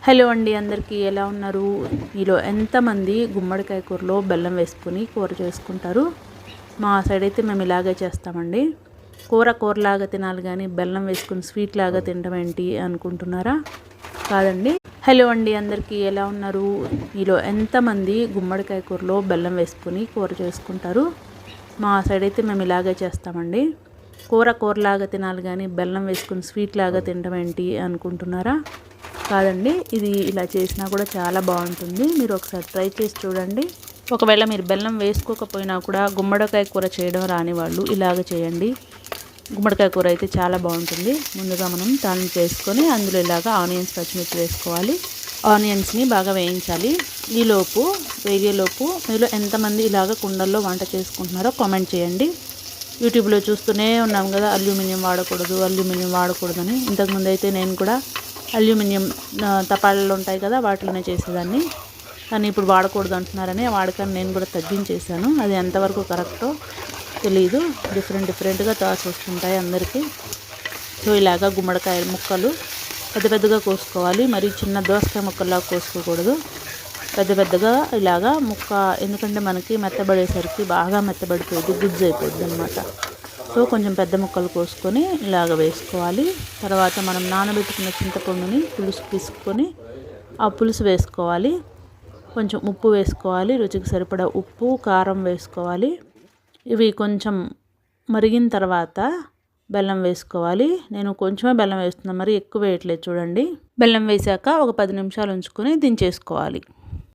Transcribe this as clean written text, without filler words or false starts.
Hello అండి, అందరికీ ఎలా ఉన్నారు? మీలో ఎంతమంది గుమ్మడికాయ కూరలో బెల్లం వేసుకుని కూర చేసుకుంటారు? మా సైడ్ అయితే మేము ఇలాగే చేస్తామండి. కూరలాగా తినాలి కానీ బెల్లం వేసుకుని స్వీట్ లాగా తినడం ఏంటి అనుకుంటున్నారా? కాదండి. హలో అండి, అందరికీ ఎలా ఉన్నారు? మీలో ఎంతమంది గుమ్మడికాయ కూరలో బెల్లం వేసుకుని కూర చేసుకుంటారు? మా సైడ్ అయితే మేము ఇలాగే చేస్తామండి. కూరలాగా తినాలి కానీ బెల్లం వేసుకుని స్వీట్ లాగా తినడం ఏంటి అనుకుంటున్నారా? కాదండి, ఇది ఇలా చేసినా కూడా చాలా బాగుంటుంది. మీరు ఒకసారి ట్రై చేసి చూడండి. ఒకవేళ మీరు బెల్లం వేసుకోకపోయినా కూడా గుమ్మడికాయ కూర చేయడం రాని వాళ్ళు ఇలాగ చేయండి. గుమ్మడికాయ కూర అయితే చాలా బాగుంటుంది. ముందుగా మనం తాలింపు వేసుకొని అందులో ఇలాగ ఆనియన్స్, పచ్చిమిర్చి వేసుకోవాలి. ఆనియన్స్ని బాగా వేయించాలి. వేగేలోపు మీలో ఎంతమంది ఇలాగ కుండల్లో వంట చేసుకుంటున్నారో కామెంట్ చేయండి. యూట్యూబ్లో చూస్తూనే ఉన్నాం కదా, అల్యూమినియం వాడకూడదని. ఇంతకుముందు అయితే నేను కూడా అల్యూమినియం తపాళ్ళు ఉంటాయి కదా, వాటిలోనే చేసేదాన్ని. కానీ ఇప్పుడు వాడకూడదు అంటున్నారని ఆ వాడకాన్ని నేను కూడా తగ్గించేశాను. అది ఎంతవరకు కరెక్టో తెలియదు. డిఫరెంట్గా థాట్స్ వస్తుంటాయి అందరికీ. సో ఇలాగా గుమ్మడికాయ ముక్కలు పెద్దగా కోసుకోవాలి. మరి చిన్న దోసకాయ ముక్కల్లా కోసుకోకూడదు. పెద్దగా ఇలాగా ముక్క, ఎందుకంటే మనకి మెత్తబడేసరికి బాగా మెత్తబడిపోయింది, గుజ్జు అయిపోద్ది అనమాట. సో కొంచెం పెద్ద ముక్కలు కోసుకొని ఇలాగ వేసుకోవాలి. తర్వాత మనం నానబెట్టుకున్న చింతపండుని పులుసు తీసుకొని ఆ పులుసు వేసుకోవాలి. కొంచెం ఉప్పు వేసుకోవాలి, రుచికి సరిపడా ఉప్పు, కారం వేసుకోవాలి. ఇవి కొంచెం మరిగిన తర్వాత బెల్లం వేసుకోవాలి. నేను కొంచెమే బెల్లం వేస్తున్నాను, మరి ఎక్కువ వేయట్లేదు చూడండి. బెల్లం వేసాక ఒక 10 నిమిషాలు ఉంచుకొని దించేసుకోవాలి.